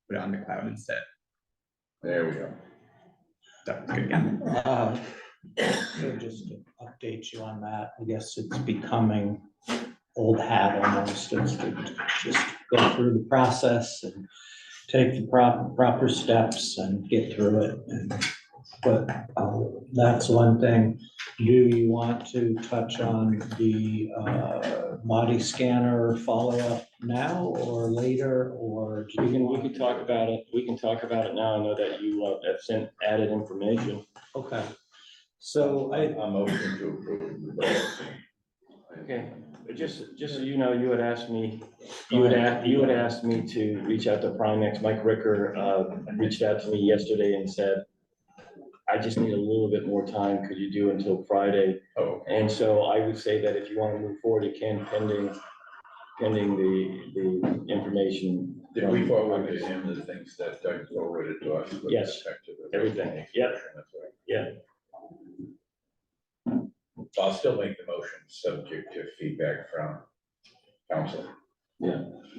put it on the cloud instead. There we go. That was good again. So just to update you on that, I guess it's becoming old hat almost. It's to just go through the process and take the proper steps and get through it. But that's one thing. Do you want to touch on the body scanner follow-up now or later, or do you We can talk about it. We can talk about it now. I know that you have sent added information. Okay, so A motion to approve. Okay, but just so you know, you had asked me, you had asked me to reach out to Primex. Mike Ricker reached out to me yesterday and said, I just need a little bit more time. Could you do until Friday? Oh, And so I would say that if you want to move forward, you can pending the information. did we forward to him the things that Doug forwarded to us? with Yes, respect to the- everything. Yep. That's right. Yeah. So I'll still make the motion subject to feedback from council.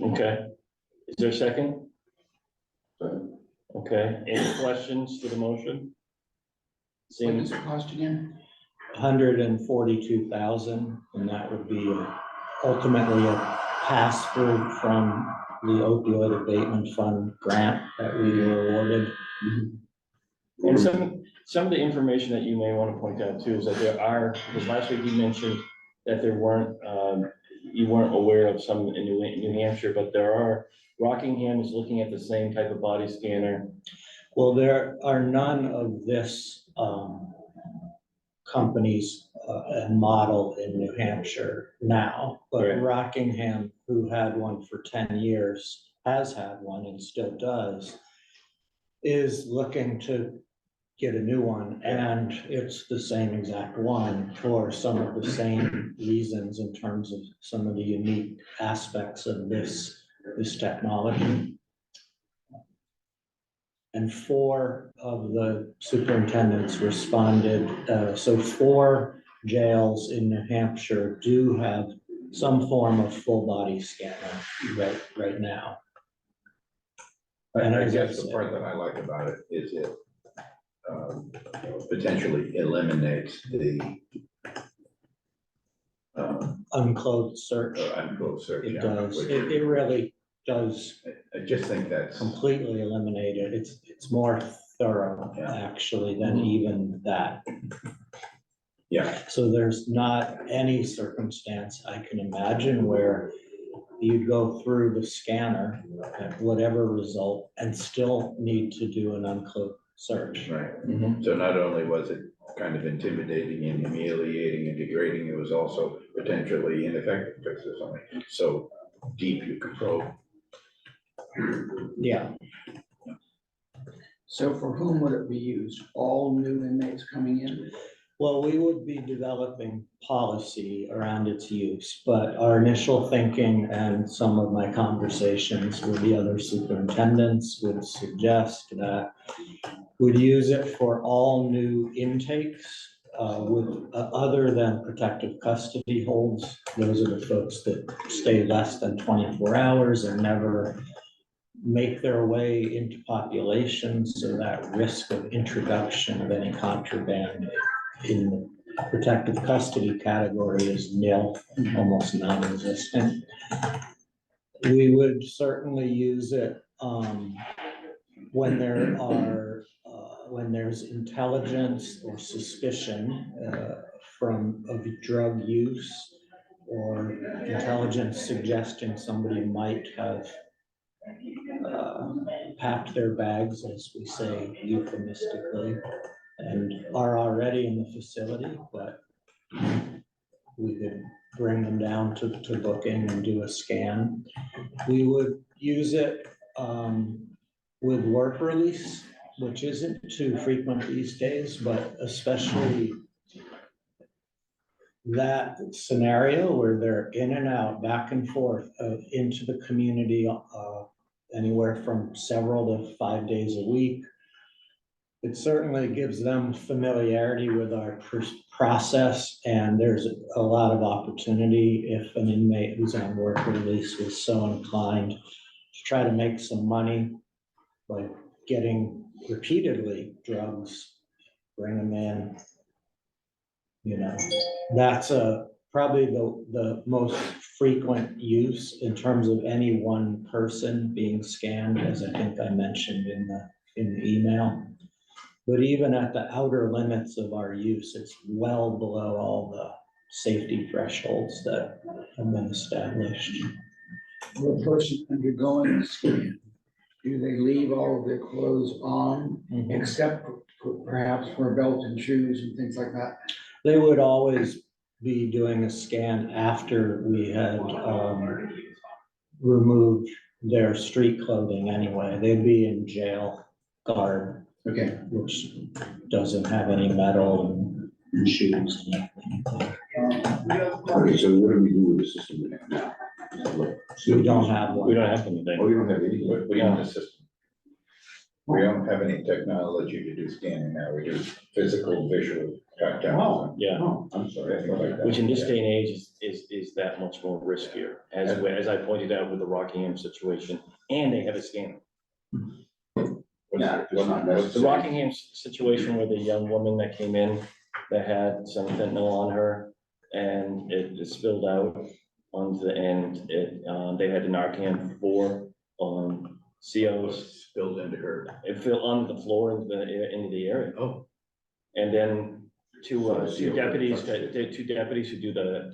Okay. Is there a second? Okay, any questions to the motion? What Seeing, does it cost again? 142,000, and that would be ultimately a pass-through from the opioid abatement fund grant that we were awarded. and some of the information that you may want to point out too is that there are, because last week you mentioned that there weren't, you weren't aware of some in New Hampshire, but there are, Rockingham is looking at the same type of body scanner. Well, there are none of this companies and model in New Hampshire now, but Right. Rockingham, who had one for 10 years, has had one and still does, is looking to get a new one, and it's the same exact one for some of the same reasons in terms of some of the unique aspects of this technology. And 4 of the superintendents responded, so 4 jails in New Hampshire do have some form of full body scanner right now. And I as guess the said, part that I like about it is it potentially eliminates the unclothed search, unclosed search. it yeah, does, which- it really does I just think that's, completely eliminate it. It's more thorough Yeah. actually than even that. yeah, So there's not any circumstance I can imagine where you'd go through the scanner at whatever result and still need to do an uncloaked search. right. Mhm. So not only was it kind of intimidating and humiliating and degrading, it was also potentially ineffective because there's only so deep you can probe. Yeah, So for whom would it be used? All new inmates coming in? well, we would be developing policy around its use, but our initial thinking and some of my conversations with the other superintendents would suggest that we'd use it for all new intakes with other than protective custody holds. Those are the folks that stay less than 24 hours and never make their way into populations, so that risk of introduction of any contraband in the protective custody category is nil, almost non-existent. We would certainly use it when there's intelligence or suspicion of drug use, or intelligence suggesting somebody might have packed their bags, as we say euphemistically, and are already in the facility, but we could bring them down to booking and do a scan. We would use it with work release, which isn't too frequent these days, but especially that scenario where they're in and out, back and forth into the community, anywhere from several to 5 days a week. It certainly gives them familiarity with our process, and there's a lot of opportunity if an inmate who's on work release was so inclined to try to make some money like getting repeatedly drugs, bring them in. You know, that's probably the most frequent use in terms of any one person being scanned, as I think I mentioned in the email. But even at the outer limits of our use, it's well below all the safety thresholds that have been established. The person undergoing the scan, do they leave all of their clothes on, except perhaps for belt and shoes and things like that? They would always be doing a scan after we had removed their street clothing anyway. They'd be in jail garb, Okay. which doesn't have any metal and shoes. Okay, so what do we do with the system we have now? We don't have We one. don't have anything. Oh, you don't have any? We don't have a system. We don't have any technology to do scanning now, we do physical, visual, tactile. Yeah, Oh, I'm sorry. I think like that. which in this day and age is that much more riskier, as I pointed out with the Rockingham situation, and they have a scanner. Yeah, it's not necessary. The Rockingham situation where the young woman that came in that had some fentanyl on her and it spilled out onto the end, they had the Narcan for, COs. Spilled into her. It fell onto the floor into the area. Oh. And then two So deputies, who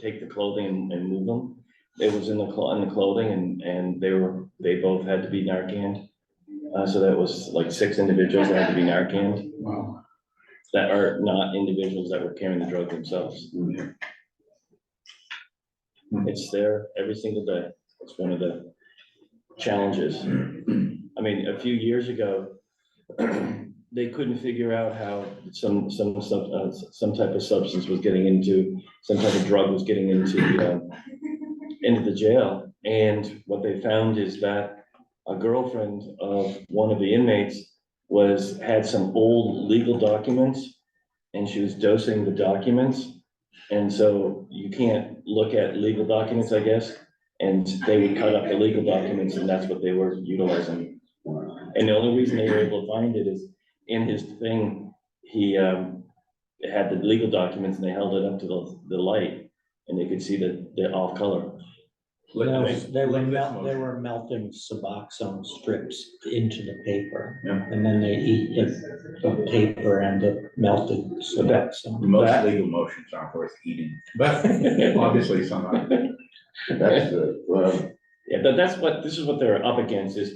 take the clothing and move them. It was in the clothing and they both had to be Narcaned. So that was like 6 individuals that had to be Narcaned, Wow. that are not individuals that were carrying the drug themselves. It's there every single day. It's one of the challenges. I mean, a few years ago, they couldn't figure out how some type of substance was getting into, some type of drug was getting into the jail. And what they found is that a girlfriend of one of the inmates had some old legal documents, and she was dosing the documents. And so you can't look at legal documents, I guess, and they would cut up the legal documents, and that's what they were utilizing. And the only reason they were able to find it is in his thing, he had the legal documents and they held it up to the light and they could see the off color. They were melting Suboxone strips into the paper. Yeah. And then they eat the paper and the melted Suboxone. Most legal motions aren't worth eating, but obviously some are. That's the, well, Yeah, this is what they're up against, is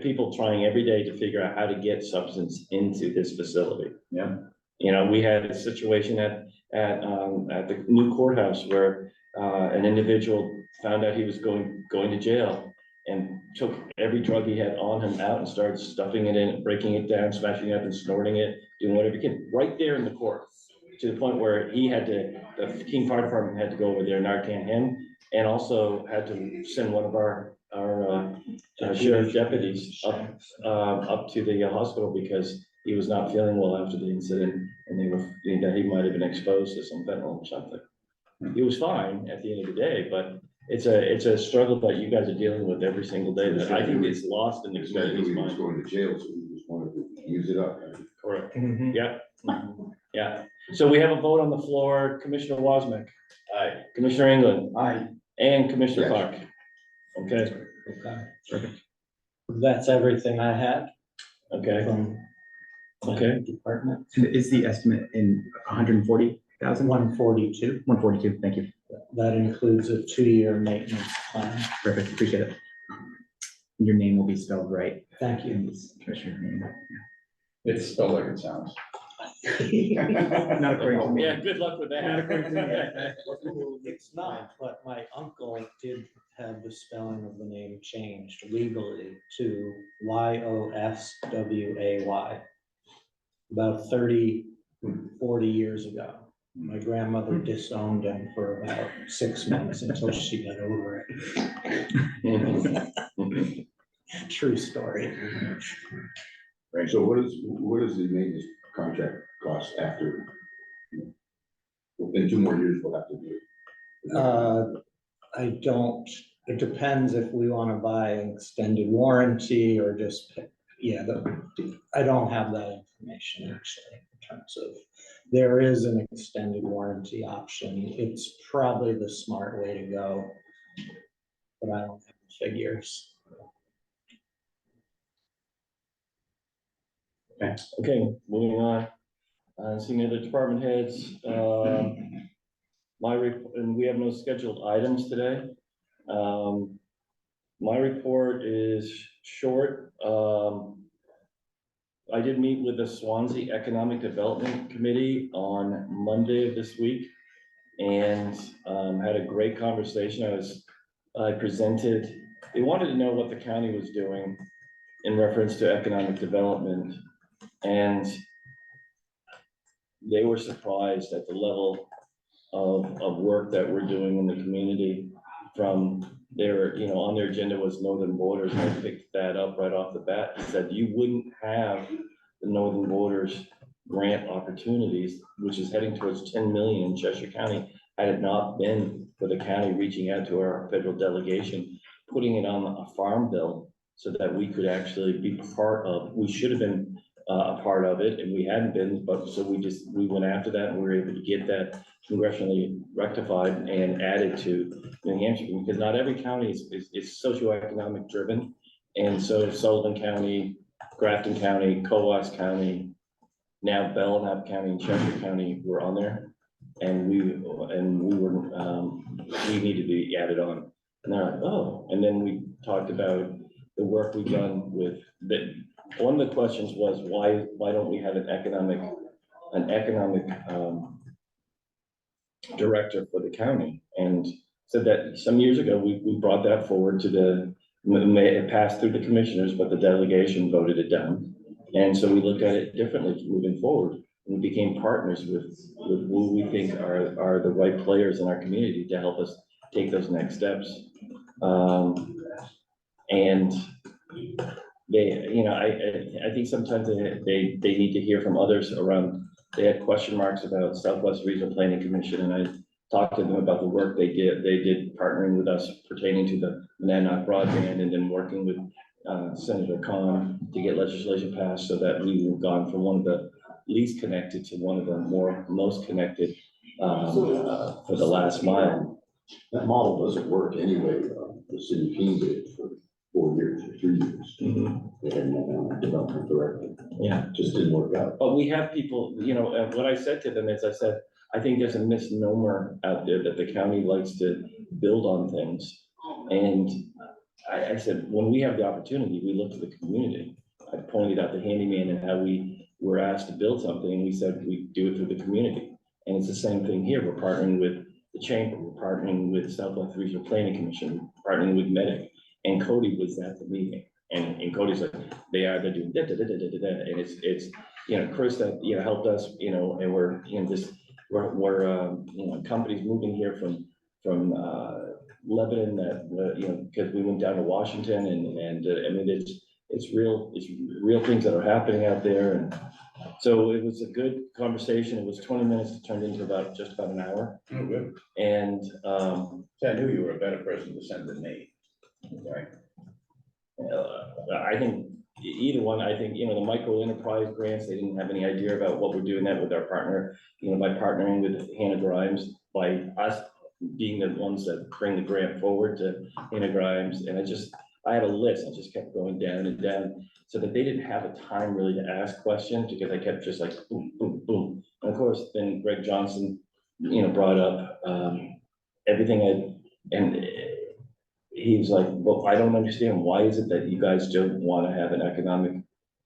people trying every day to figure out how to get substance into this facility. Yeah. You know, we had a situation at the new courthouse where an individual found out he was going to jail and took every drug he had on him out and started stuffing it in, breaking it down, smashing it up and snorting it, doing whatever he could, right there in the court. To the point where the King Fire Department had to go over there, Narcan him, and also had to send one of our sheriff deputies up to the hospital because he was not feeling well after the incident, and that he might have been exposed to some fentanyl or something. He was fine at the end of the day, but it's a struggle that you guys are dealing with every single day that I think is lost in the this guy knew community's he was mind. going to jail, so he just wanted to use it up. Correct. Yeah, yeah. So we have a vote on the floor. Commissioner Wasmick. Aye. Commissioner England. Aye. And Commissioner Yes. Clark. Okay, Okay. perfect. That's everything I had Okay, from okay. department. Is the estimate in 140,000? 142. 142, thank you. That includes a 2-year maintenance plan. Perfect, appreciate it. Your name will be spelled right. Thank you. Commissioner name. It's spelled like it sounds. Not according to me. Yeah, good luck with Not according to me. that. It's not, but my uncle did have the spelling of the name changed legally to Yosway. About 40 years ago. My grandmother disowned him for about 6 months until she got over it. True story. Right, so what is the maintenance contract cost after? In 2 more years, we'll have to do it. It depends if we want to buy an extended warranty or just yeah, I don't have that information actually in terms of, there is an extended warranty option. It's probably the smart way to go. But I don't have the figures. Okay, moving on. Seeing other department heads, and we have no scheduled items today. My report is short. I did meet with the Swansea Economic Development Committee on Monday of this week and had a great conversation. I presented, they wanted to know what the county was doing in reference to economic development. And they were surprised at the level of work that we're doing in the community. From their, on their agenda was Northern Borders, and I picked that up right off the bat. He said you wouldn't have the Northern Borders grant opportunities, which is heading towards 10 million in Cheshire County, had it not been for the county reaching out to our federal delegation, putting it on a farm bill so that we could actually be part of, we should have been a part of it, and we hadn't been, but so we went after that, and we were able to get that congressionally rectified and added to New Hampshire, because not every county is socioeconomic driven. And so Sullivan County, Grafton County, Coas County, now Belknap County and Cheshire County were on there. And we need to be added on. And they're like, oh, and then we talked about the work we've done with that. One of the questions was why don't we have an economic director for the county? And said that some years ago, we brought that forward to it passed through the commissioners, but the delegation voted it down. And so we looked at it differently moving forward and became partners with who we think are the right players in our community to help us take those next steps. And they, I think sometimes they need to hear from others around. They had question marks about Southwest Regional Planning Commission, and I talked to them about the work they did partnering with us pertaining to the Monadnock broadband, and then working with Senator Khan to get legislation passed so that we were gone from one of the least connected to one of the most connected for the last mile. That model doesn't work anyway. The city of Keene did it for 4 years or 3 years. Mm-hmm. They had no development director. Yeah. Just didn't work out. But we have people, what I said to them is I said, I think there's a misnomer out there that the county likes to build on things. And I said, when we have the opportunity, we look to the community. I pointed out the handyman and how we were asked to build something, and we said we do it through the community. And it's the same thing here. We're partnering with the chamber, we're partnering with Southwest Regional Planning Commission, partnering with Medic. And Cody was at the meeting, and Cody's like, they're doing da, da, da, da, da, da, and it's Chris that helped us, and we're companies moving here from Lebanon that because we went down to Washington, and I mean it's real things that are happening out there. And so it was a good conversation. It was 20 minutes, it turned into just about an hour. Oh, good. And So I knew you were a better person to send than me. Right. I think either one. I think the micro enterprise grants, they didn't have any idea about what we're doing that with our partner, by partnering with Hannah Grimes, by us being the ones that bring the grant forward to Hannah Grimes. And I had a list, I just kept going down and down, so that they didn't have a time really to ask questions, because I kept just like boom, boom, boom. And of course, then Greg Johnson, brought up everything he's like, well, I don't understand, why is it that you guys don't want to have an economic,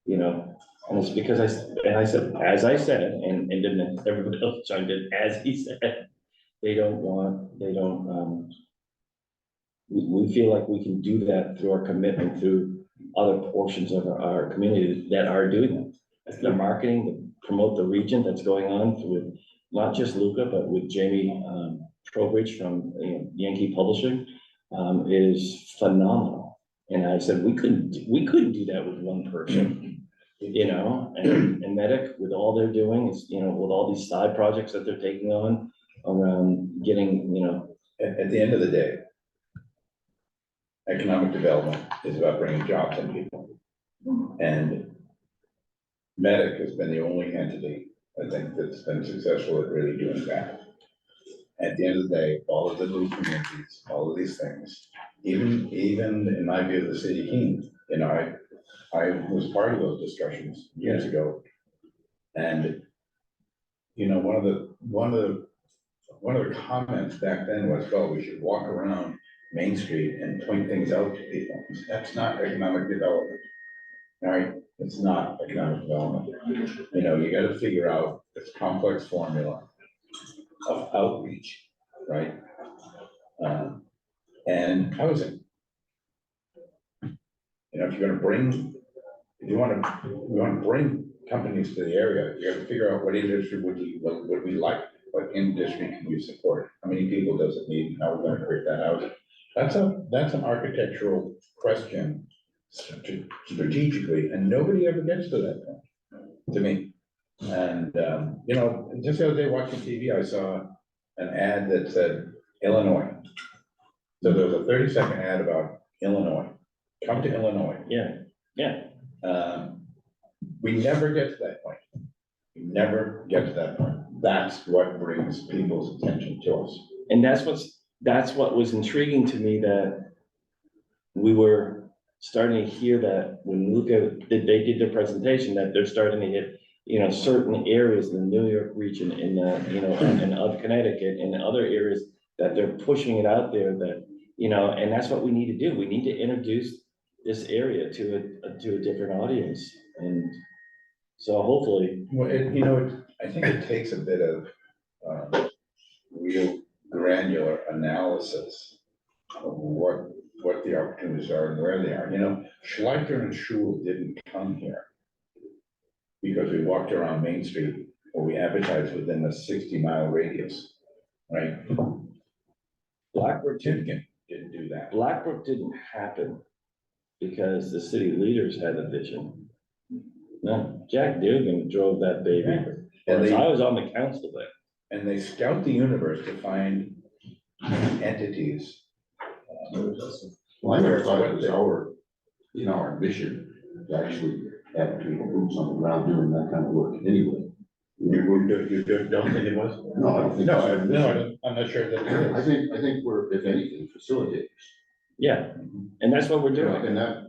and it's because I said, as I said, and then everybody else chimed in, as he said, we feel like we can do that through our commitment through other portions of our community that are doing that. The marketing, to promote the region that's going on with not just Luca, but with Jamie Trowbridge from Yankee Publishing. Is phenomenal. And I said, we couldn't do that with one person, and Medic, with all they're doing is, with all these side projects that they're taking on around getting, At the end of the day, economic development is about bringing jobs in people. And Medic has been the only entity, I think, that's been successful at really doing that. At the end of the day, all of the new communities, all of these things, even in my view of the city king, you know, I was part of those discussions years ago. And, you know, one of the comments back then was, well, we should walk around Main Street and point things out to people. That's not economic development. All right, it's not economic development. You know, you gotta figure out this complex formula of outreach, right? And housing. You know, if you wanna bring companies to the area, you have to figure out what industry would we like, what industry can we support? How many people does it need, and how we're gonna create that housing? That's an architectural question strategically, and nobody ever gets to that point, to me. And, you know, just the other day watching TV, I saw an ad that said Illinois. So there was a 30-second ad about Illinois, come to Illinois. Yeah. We never get to that point. We never get to that point. That's what brings people's attention to us. And that's what was intriguing to me, that we were starting to hear that when they did their presentation, that they're starting to hit, you know, certain areas in the New York region, in the, you know, and of Connecticut and other areas, that they're pushing it out there, that, you know, and that's what we need to do. We need to introduce this area to a different audience. And so hopefully, Well, you know, I think it takes a bit of real granular analysis of what the opportunities are and where they are. You know, Schleicher and Schul didn't come here because we walked around Main Street or we advertised within a 60-mile radius, right? Blackbrook Timken didn't do that. Blackbrook didn't happen because the city leaders had a vision. No, Jack Dugan drove that baby. And I was on the council there. And they scout the universe to find entities. Well, I never thought it was our mission to actually have people boots on the ground doing that kind of work anyway. You don't think it was? No, I don't think. No, I'm not sure that it is. I think we're, if anything, facilitators. Yeah, and that's what we're doing. And that,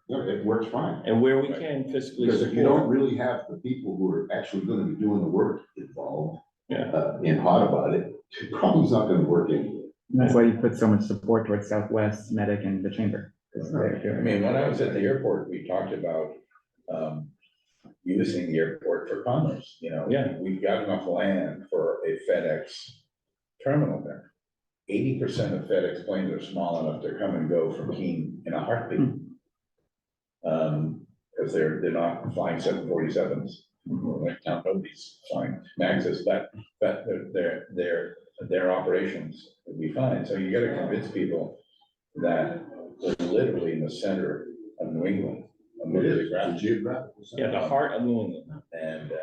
it works fine. And where we can fiscally Because if you don't support. really have the people who are actually gonna be doing the work involved, Yeah. and hot about it, it probably not gonna work anyway. And that's why you put so much support towards Southwest, Medic, and the Chamber. 'Cause they're I doing- mean, when I was at the airport, we talked about, using the airport for commerce, you know? Yeah. We've got enough land for a FedEx terminal there. 80% of FedEx planes are small enough to come and go from Keene in a heartbeat. Because they're not flying 747s, like now nobody's flying Maxes, but their operations would be fine. So you gotta convince people that we're literally in the center of New England. It is, it's a geographical. center. Yeah, the heart of New England. And,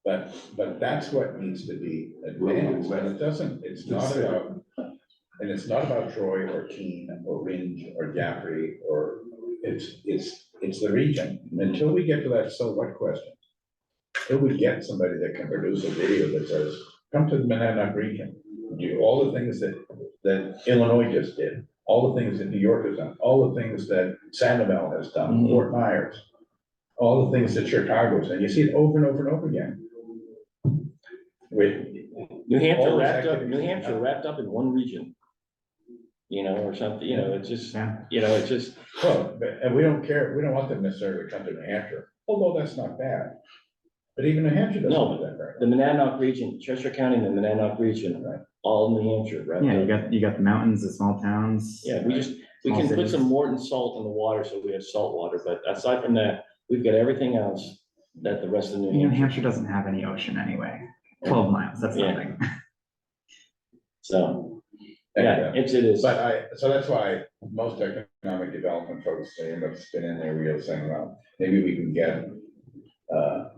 but that's what needs to be advanced, and it's not about, and it's not about Troy or Keene or Ringe or Jaffrey, or it's the region. Until we get to that so what question, until we get somebody that can produce a video that says, come to the Monadnock region, do all the things that Illinois just did, all the things that New York has done, all the things that Sanibel has done, Fort Myers, all the things that Chicago's done. You see it over and over and over again. With New Hampshire All those wrapped up, activities. New Hampshire wrapped up in one region. You know, or something, you know, it's just, Yeah. you know, it's just, Well, and we don't care, we don't want them necessarily to come to New Hampshire, although that's not bad. But even New Hampshire doesn't No, do that right. the Monadnock region, Cheshire County and the Monadnock region, Right. all New Hampshire, right? Yeah, you got the mountains, the small towns. Yeah, we Small can put cities. some Morton salt in the water, so we have salt water, but aside from that, we've got everything else that the rest of New New Hampshire. Hampshire doesn't have any ocean anyway. 12 miles, that's Yeah. nothing. So, And, yeah, it is. so that's why most economic development folks, they end up spinning their wheels saying, well, maybe we can get a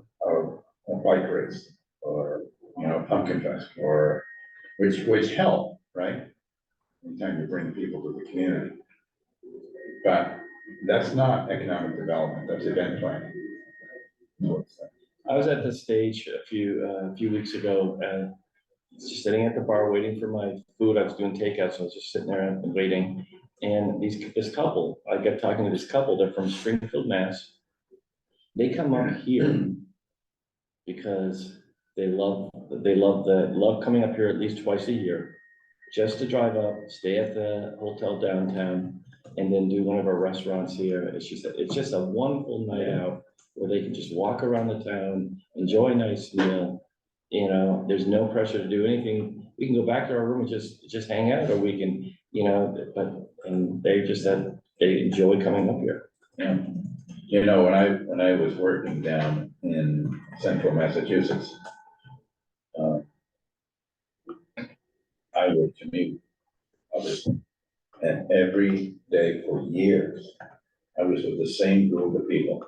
bike race, or, you know, pumpkin fest, or, which help, right? Anytime you bring people to the community. But That's not economic development, that's event planning. I was at the stage a few weeks ago, just sitting at the bar waiting for my food. I was doing takeout, so I was just sitting there and waiting. And this couple, I got talking to this couple, they're from Springfield, Mass. They come up here because they love coming up here at least twice a year, just to drive up, stay at the hotel downtown, and then do one of our restaurants here. It's just a wonderful night out where they can just walk around the town, enjoy a nice meal. You know, there's no pressure to do anything. We can go back to our room and just hang out, or we can, you know, and they just said they enjoy coming up here. Yeah. You know, when I was working down in central Massachusetts, I would commute, obviously, and every day for years, I was with the same group of people.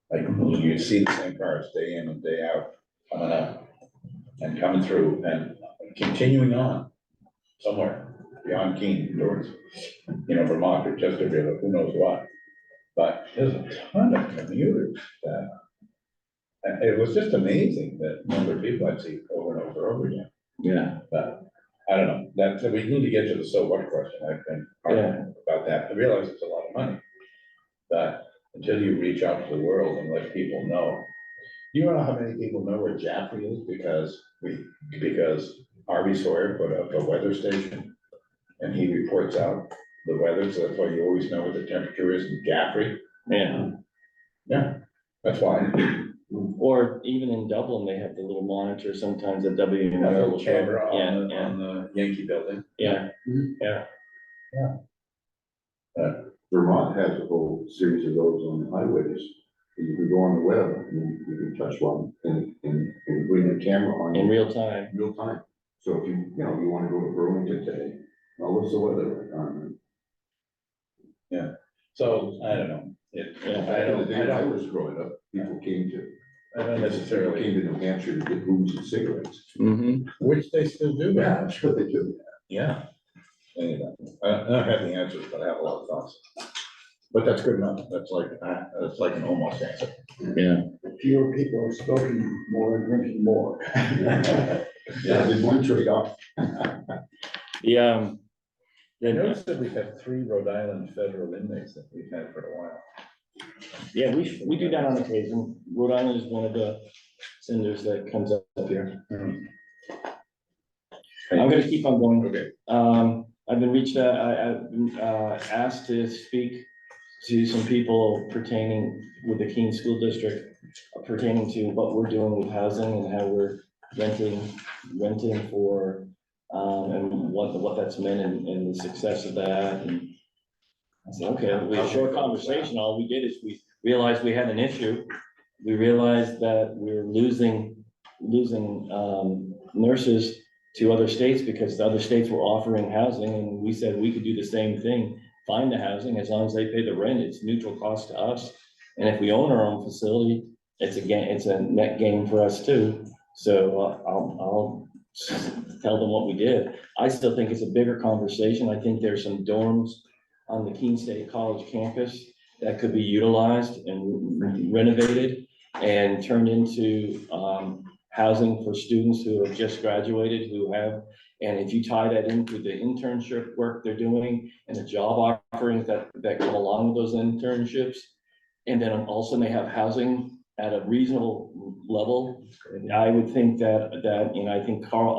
Like, you'd see the same cars day in and day out, coming up and coming through and continuing on somewhere beyond Keene, towards, you know, Vermont or Chesterfield, or who knows what. But there's a ton of commuters that, and it was just amazing the number of people I'd see over and over and over again. Yeah. But I don't know, that, we need to get to the so what question. I've been arguing about that. I realize it's a lot of money. But until you reach out to the world and let people know, you know how many people know where Jaffrey is because Harvey Sawyer put up a weather station and he reports out the weather, so that's why you always know what the temperature is in Jaffrey. Yeah. Yeah, that's why. Or even in Dublin, they have the little monitor sometimes at W. A little camera Yeah, on the Yankee building. yeah, Vermont has a whole series of those on the highways. You can go on the web and you can touch one and bring the camera on. in real time. Real time. So if you want to go to Burlington today, well, what's the weather like? So, I don't know. Back in the day when I was growing up, people came to Necessarily, to New Hampshire to get booze and cigarettes. Mm-hmm. which they still do. Yeah, I'm sure they do. Yeah. Anyway, I don't have the answers, but I have a lot of thoughts. But that's good enough. That's like an almost answer. Yeah. Fewer people are smoking more and drinking more. Yeah, there's one trade-off. Yeah. I noticed that we have 3 Rhode Island federal inmates that we've had for a while. Yeah, we do that on occasion. Rhode Island is one of the senders that comes up here. I'm gonna keep on going. Okay. I've been I've been asked to speak to some people pertaining with the Keene School District, pertaining to what we're doing with housing and how we're renting for, and what that's meant and the success of that. And I said, okay, we had a short conversation. All we did is we realized we had an issue. We realized that we were losing nurses to other states because the other states were offering housing, and we said we could do the same thing, find the housing, as long as they pay the rent, it's neutral cost to us. And if we own our own facility, it's a net gain for us too. So I'll tell them what we did. I still think it's a bigger conversation. I think there's some dorms on the Keene State College campus that could be utilized and renovated and turned into housing for students who have just graduated, and if you tie that into the internship work they're doing and the job offerings that come along with those internships, and then also they have housing at a reasonable level, I would think that, I think Carl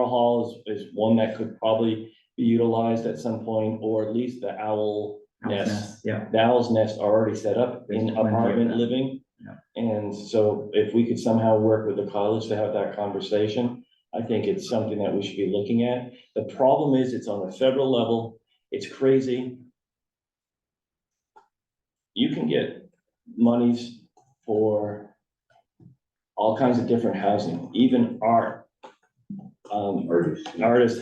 Hall is one that could probably be utilized at some point, or at least the owl nest. Yeah. The owl's nest are already set up in There's plenty of apartment that. living. Yeah. And so if we could somehow work with the college to have that conversation, I think it's something that we should be looking at. The problem is it's on a federal level. It's crazy. You can get monies for all kinds of different housing, even art. Artists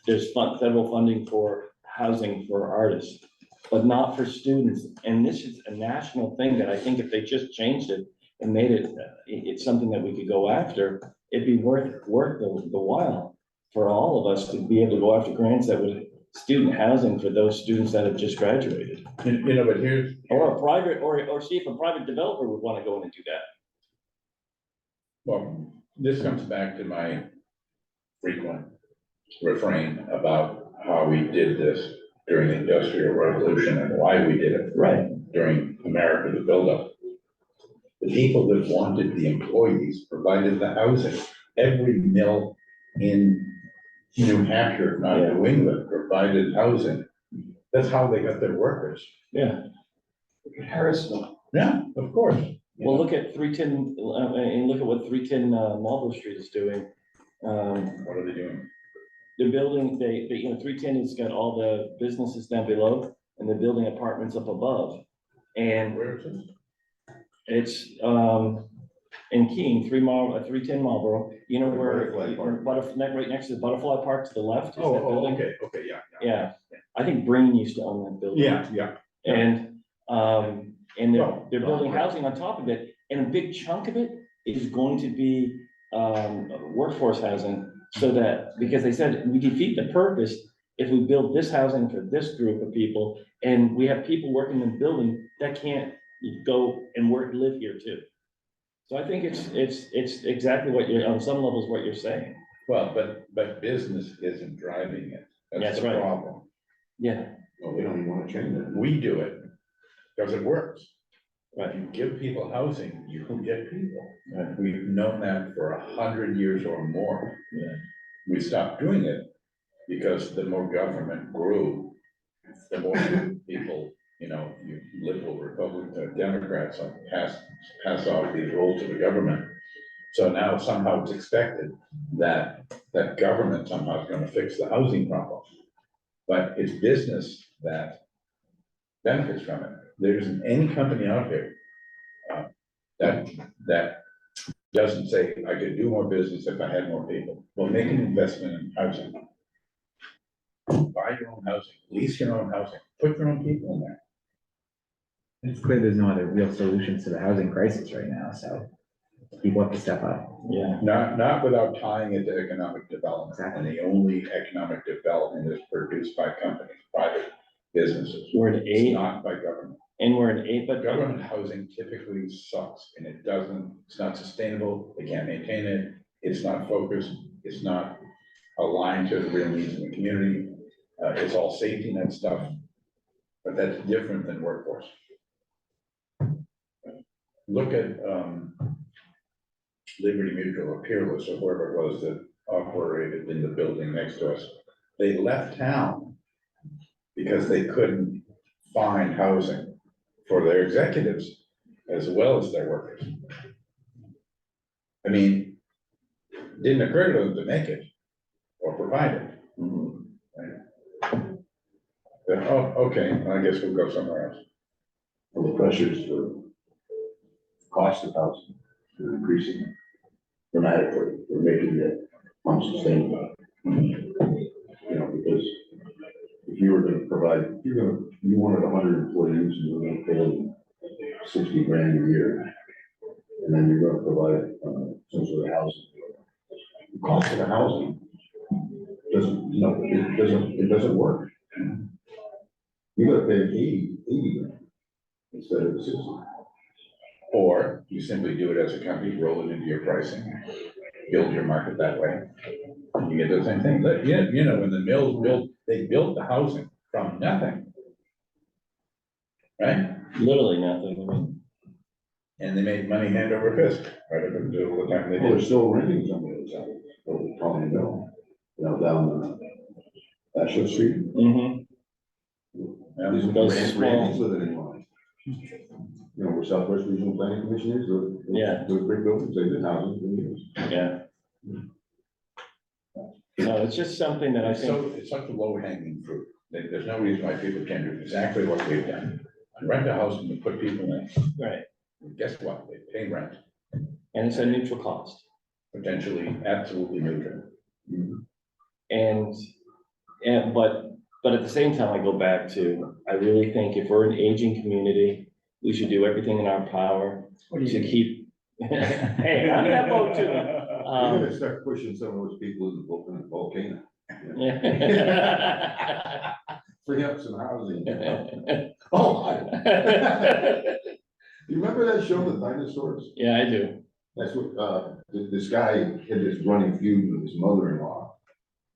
there's federal funding for housing for artists, but not for students. And this is a national thing that I think if they just changed it and made it's something that we could go after, it'd be worth the while for all of us to be able to go after grants that would student housing for those students that have just graduated. You know, but here's, Or a private, or see if a private developer would wanna go in and do that. well, this comes back to my frequent refrain about how we did this during the Industrial Revolution and why we did it Right. during America's buildup. The people that wanted the employees provided the housing. Every mill in New Hampshire, not New England, provided housing. That's how they got their workers. Yeah, Harrisville. Yeah, of course. well, look at 310, and look at what 310 Marlborough Street is doing. What are they doing? They're building, you know, 310 has got all the businesses down below, and they're building apartments up above. And Where is it? it's, in Keene, 310 Marlborough, you know where, right next to the Butterfly Park to the left is that building? Okay, yeah. Yeah, I think Brain used to own that building. Yeah. And, Well, they're building housing on top of it, and a big chunk of it is going to be, workforce housing. So that, because they said we defeat the purpose if we build this housing for this group of people, and we have people working in the building that can't go and work, live here too. So I think it's exactly what you're, on some levels, what you're saying. Well, but business isn't driving it. That's That's the right. problem. Yeah, Well, we don't even wanna change that. We do it because it works. right. You give people housing, you can get people. Right. We've known that for 100 years or more. Yeah. We stopped doing it because the more government grew, the more people, you know, you liberal Republicans or Democrats pass off these roles to the government. So now somehow it's expected that government somehow is gonna fix the housing problem. But it's business that benefits from it. There isn't any company out there that doesn't say, I could do more business if I had more people. Well, make an investment in housing. Buy your own housing, lease your own housing, put your own people in there. It's clear there's no other real solutions to the housing crisis right now, so people have to step up. Yeah, Not without tying it to economic development. And the only economic development is produced by companies, private businesses. we're at It's 8, not by government. and we're at 8, but Government housing typically sucks and it's not sustainable, they can't maintain it, it's not focused, it's not aligned to the real needs of the community. It's all safety net stuff, but that's different than workforce. Look at, Liberty Mutual or Peerless or whoever it was that operated in the building next to us. They left town because they couldn't find housing for their executives as well as their workers. I mean, didn't occur to them to make it or provide it. But, oh, okay, I guess we'll go somewhere else. Well, the pressures for cost of housing are increasing dramatically. They're making it unsustainable. You know, because if you were gonna provide, you wanted 100 employees and you were gonna pay them 60 grand a year. And then you're gonna provide some sort of housing. The cost of the housing doesn't, you know, it doesn't work. You gotta pay 80 grand instead of 60. Or you simply do it as a company, roll it into your pricing, build your market that way. You get the same thing. But, you know, when the mills built, they built the housing from nothing. Right? literally nothing, I mean, And they made money hand over fist, right up until the time they Well, they're did. still renting some of those houses, over Colony Mill, you know, down Ashland Street. Yeah. Randy's living in line. You know, where Southwest Regional Planning Commission is, Yeah. those brick buildings, they've been housing for years. yeah. No, it's just something that I think, It's such a low hanging fruit. There's no reason why people can't do exactly what we've done. Rent a house and put people in. right, Guess what? They pay rent, and it's a neutral cost. potentially absolutely neutral. And, but at the same time, I go back to, I really think if we're an aging community, we should do everything in our power to keep. Hey, I'm that boat too. You're gonna start pushing some of those people in the volcano. Yeah. Free up some housing. Oh, you remember that show, The Dinosaurs? Yeah, I do. That's what, this guy had this running feud with his mother-in-law.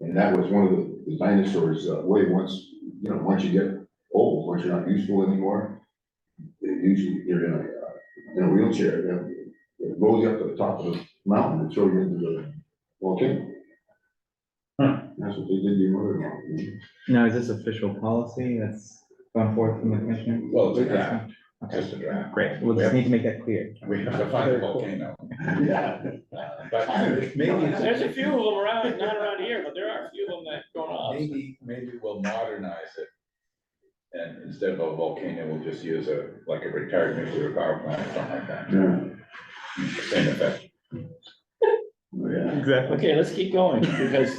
And that was one of the dinosaurs, way once, once you get old, once you're not useful anymore, they usually, you're in a wheelchair, they roll you up to the top of the mountain and throw you into the volcano. That's what they did to your mother-in-law. Now, is this official policy that's gone forth from the commissioner? Well, it's a draft, Okay, just a draft. great. We'll just need to make that clear. We have to find a volcano. Yeah. But maybe, There's a few of them around, not around here, but there are a few of them that going off. maybe we'll modernize it. And instead of a volcano, we'll just use like a retired nuclear power plant or something like that. Same effect. Yeah. Exactly. Okay, let's keep going because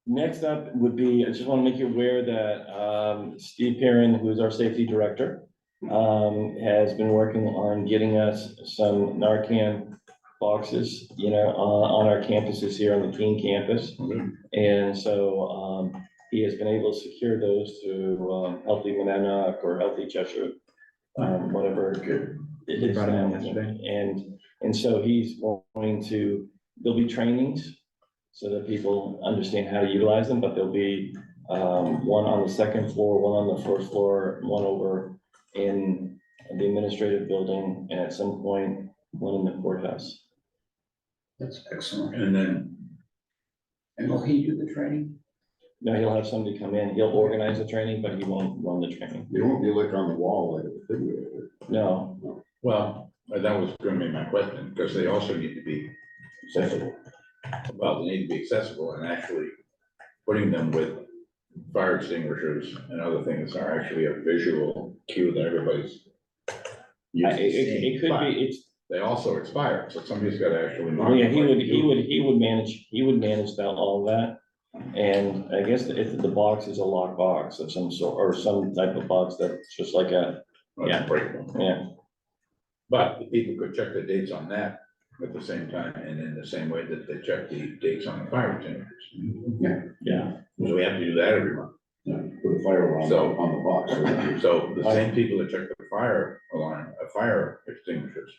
next up would be, I just want to make you aware that Steve Perrin, who is our safety director, has been working on getting us some Narcan boxes, on our campuses here on the Keene campus. And so he has been able to secure those through Healthy Monadnock or Healthy Cheshire, whatever it They is. brought them in yesterday. And so he's going to, there'll be trainings so that people understand how to utilize them, but there'll be one on the second floor, one on the first floor, one over in the administrative building, and at some point, one in the courthouse. That's excellent. And then, And will he do the training? No, he'll have somebody come in, he'll organize the training, but he won't run the training. They won't be like on the wall like a defibrillator. No, well, that was gonna be my question, because they also need to be accessible. Well, they need to be accessible and actually putting them with fire extinguishers and other things are actually a visual cue that everybody's used to seeing. it could But be, it's, they also expire, so somebody's gotta actually. well, yeah, he would manage that, all of that. And I guess if the box is a locked box of some sort, or some type of box that's just like a, Yeah, breakable. yeah, But the people could check the dates on that at the same time, and in the same way that they check the dates on the fire extinguishers. yeah. So we have to do that every month. Put a fire alarm So- on the box. So the same people that check the fire alarm, fire extinguishers,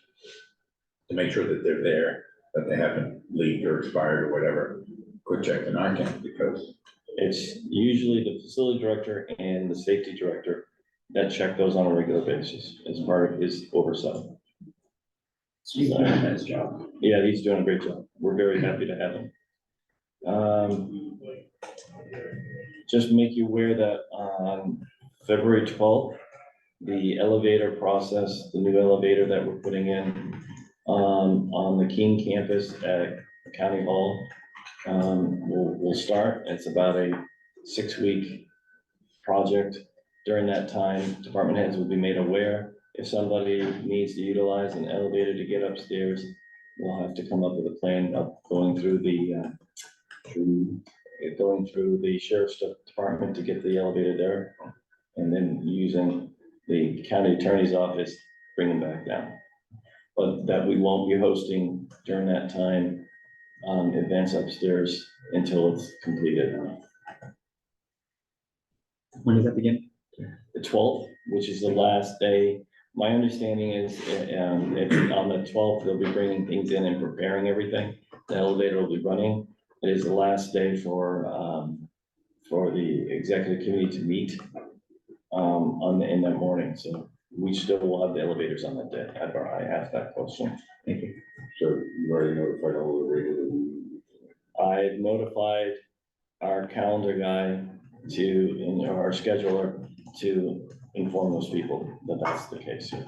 to make sure that they're there, that they haven't leaked or expired or whatever, could check the Narcan, because It's usually the facility director and the safety director that check those on a regular basis as part of his oversight. He's doing a nice job. Yeah, he's doing a great job. We're very happy to have him. Just make you aware that on February 12th, the elevator process, the new elevator that we're putting in on the Keene campus at County Hall, will start. It's about a 6-week project. During that time, department heads will be made aware. If somebody needs to utilize an elevator to get upstairs, we'll have to come up with a plan of going through the sheriff's department to get the elevator there. And then using the county attorney's office, bring them back down. But that we won't be hosting during that time, events upstairs until it's completed. When does that begin? The 12th, which is the last day. My understanding is, on the 12th, they'll be bringing things in and preparing everything. The elevator will be running. It is the last day for the executive committee to meet in that morning. So we still will have the elevators on that day. I asked that question. Thank you. So you already notified all the regular. I notified our calendar guy and our scheduler to inform those people that that's the case here.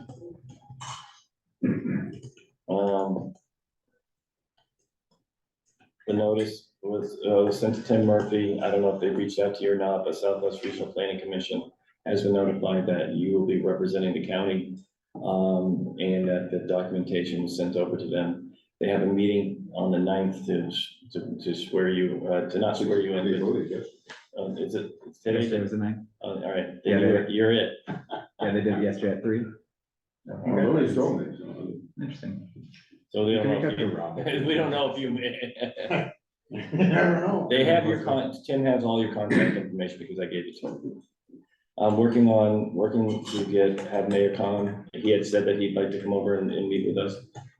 The notice was sent to Tim Murphy. I don't know if they reached out to you or not, but Southwest Regional Planning Commission has been notified that you will be representing the county, and that the documentation was sent over to them. They have a meeting on the 9th to swear you, to not swear you in. They voted, yes. Is it it's Yesterday today? was the night. All right, Yeah, then you're it. Yeah, they did it yesterday at 3. Nobody's told me. Interesting. So we You don't can know make if up you, your wrong. we don't know if you, You never know. they have your Tim has all your contact information because I gave it to him. I'm working to have Mayor Khan, he had said that he'd like to come over and meet with us.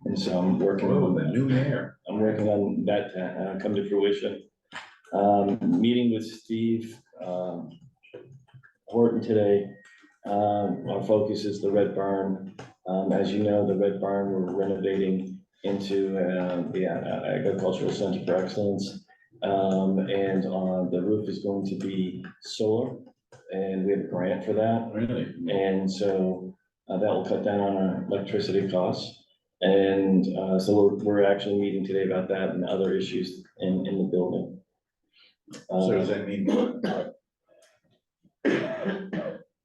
And so I'm working Oh, on the that. new mayor. I'm working on that to come to fruition. Meeting with Steve Horton today. Our focus is the Red Barn. As you know, the Red Barn, we're renovating into the agricultural center for excellence. And the roof is going to be solar, and we have a grant for that. Really? And so that will cut down on our electricity costs. And so we're actually meeting today about that and other issues in the building. So does that mean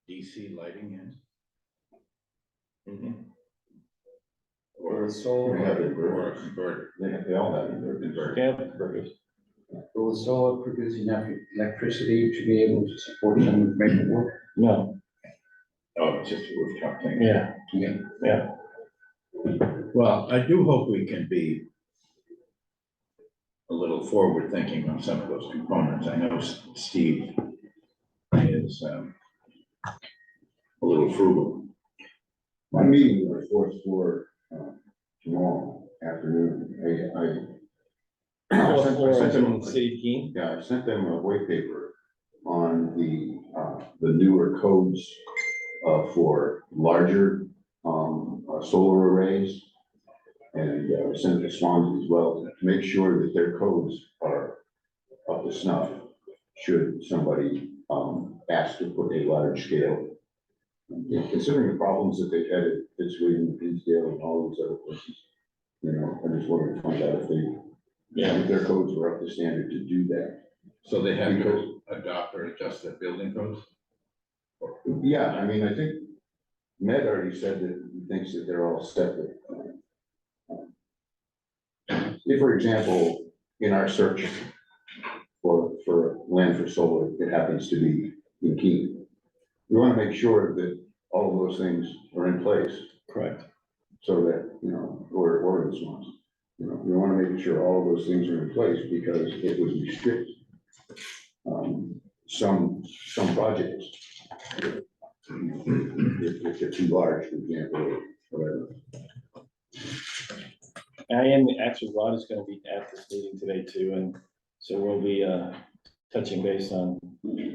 DC lighting is? Mhm. Or We have it, or a converter? they all have it. Converter. Yeah, perfect. Will the solar produce enough electricity to be able to support some of the make work? No, Oh, it's just a rooftop thing. yeah, Yeah. Well, I do hope we can be a little forward thinking on some of those components. I know Steve is a little frugal. My meeting was forced for tomorrow afternoon. I sent them, City Key. yeah, I sent them a white paper on the newer codes for larger solar arrays. And sent it to Swansea as well, to make sure that their codes are up to snuff, should somebody ask to put a large scale. Considering the problems that they've had at Fitzwilliam and Dinsdale and all these other places, you know, I just wanted to find out if their codes were up to standard to do that. So they have to adopt or adjust their building codes? Yeah, I mean, I think Med already said that he thinks that they're all separate. If, for example, in our search for land for solar, it happens to be in Keene, we want to make sure that all of those things are in place Correct. so that, you know, or in Swansea. You know, we want to make sure all of those things are in place because it would restrict some projects. If they're too large, for example, or whatever. Actually, Rod is gonna be at this meeting today too, and so we'll be touching base on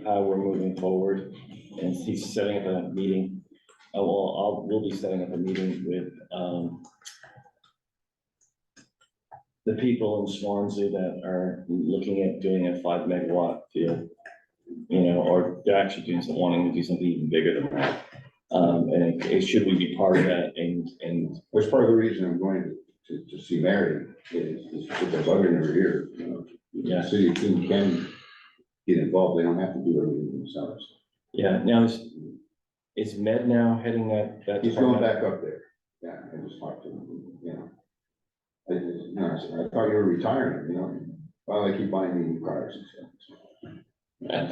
how we're moving forward. And he's setting up a meeting. We'll be setting up a meeting with the people in Swansea that are looking at doing a 5 megawatt field. You know, or they're actually wanting to do something even bigger than that. And should we be part of that and That's part of the reason I'm going to see Mary is that they're bugging her here, you know. Yeah. The city of Keene can get involved, they don't have to do everything themselves. yeah, now is Med now heading that? He's going department? back up there, yeah, I just talked to him, you know. I said, I thought you were retiring, you know, well, they keep buying me new cars and stuff.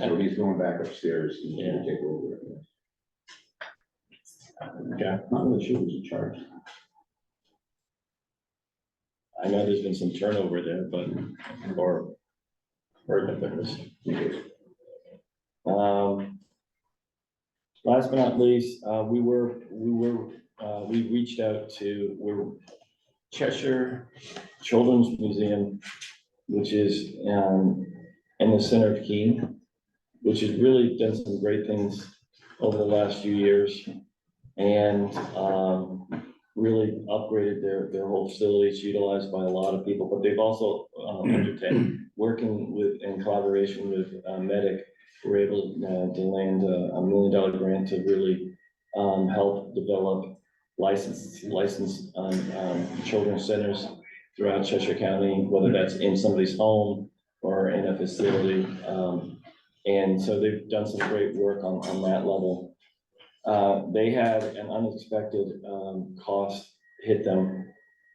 So he's going back upstairs and he's gonna take over. Okay. Not really sure who's in charge. I know there's been some turnover there, but, or heard that there was. Last but not least, we reached out to, Cheshire Children's Museum, which is, in the center of Keene, which has really done some great things over the last few years. And, really upgraded their whole facilities, utilized by a lot of people, but they've also undertaken, working with, in collaboration with Medic, we're able to land a $1 million grant to really help develop licensed children's centers throughout Cheshire County, whether that's in somebody's home or in a facility. And so they've done some great work on that level. They had an unexpected cost hit them,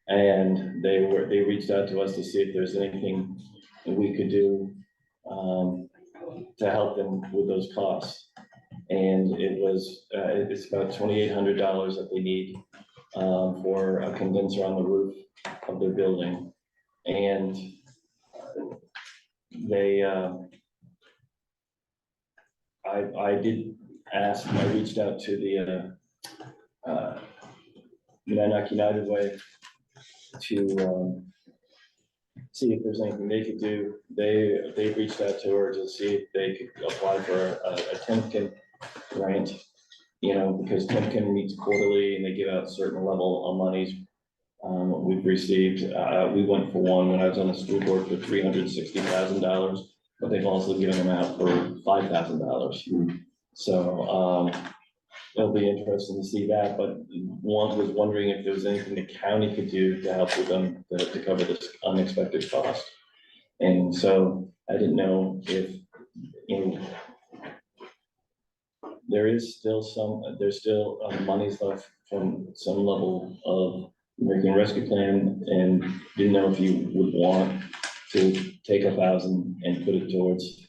and they reached out to us to see if there's anything that we could do to help them with those costs. And it's about $2,800 that they need. for a condenser on the roof of their building. And they, I did ask, I reached out to the, United Way to, see if there's anything they could do. They reached out to her to see if they could apply for a Timken grant, because Timken meets quarterly and they give out a certain level of monies. We've received, we went for one when I was on the school board for $360,000, but they've also given them out for $5,000. So, it'll be interesting to see that, but one was wondering if there was anything the county could do to help with them to cover this unexpected cost. And so I didn't know if, there's still monies left from some level of American Rescue Plan, and didn't know if you would want to take 1,000 and put it towards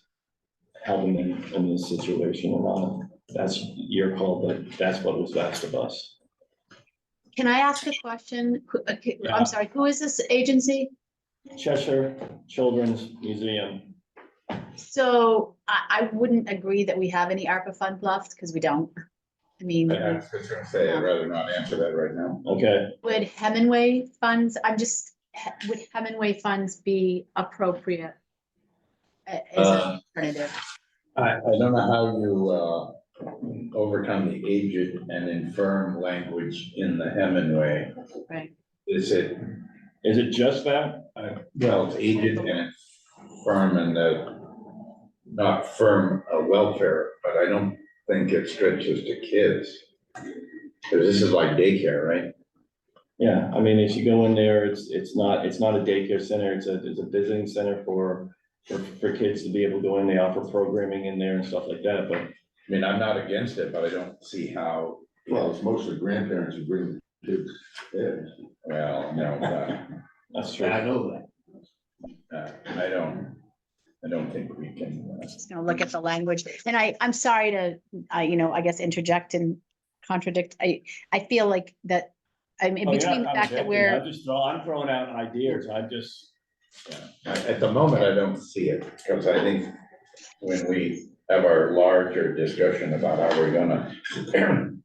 helping them in this situation or not. That's your call, but that's what was asked of us. Can I ask a question? I'm sorry, who is this agency? Cheshire Children's Museum. So I wouldn't agree that we have any ARPA fund left, because we don't. I mean, I was just gonna say, I'd rather not answer that right now. Okay, would Hemingway funds, would Hemingway funds be appropriate as an alternative? I don't know how you, overcome the aged and infirm language in the Hemingway. Right. Is it, just that? well, it's aged and infirm and not firm welfare, but I don't think it stretches to kids. Because this is like daycare, right? Yeah, I mean, if you go in there, it's not a daycare center, it's a visiting center for kids to be able to go in. They offer programming in there and stuff like that, but I mean, I'm not against it, but I don't see how, Well, it's mostly grandparents who bring kids there. well, no, that's true. I know that. I don't think we can. Just gonna look at the language, and I'm sorry to, I guess interject and contradict. I feel like that, I mean, Oh, you're between the not fact that contradicting. we're, I'm throwing out ideas, At the moment, I don't see it, because I think when we have our larger discussion about how we're gonna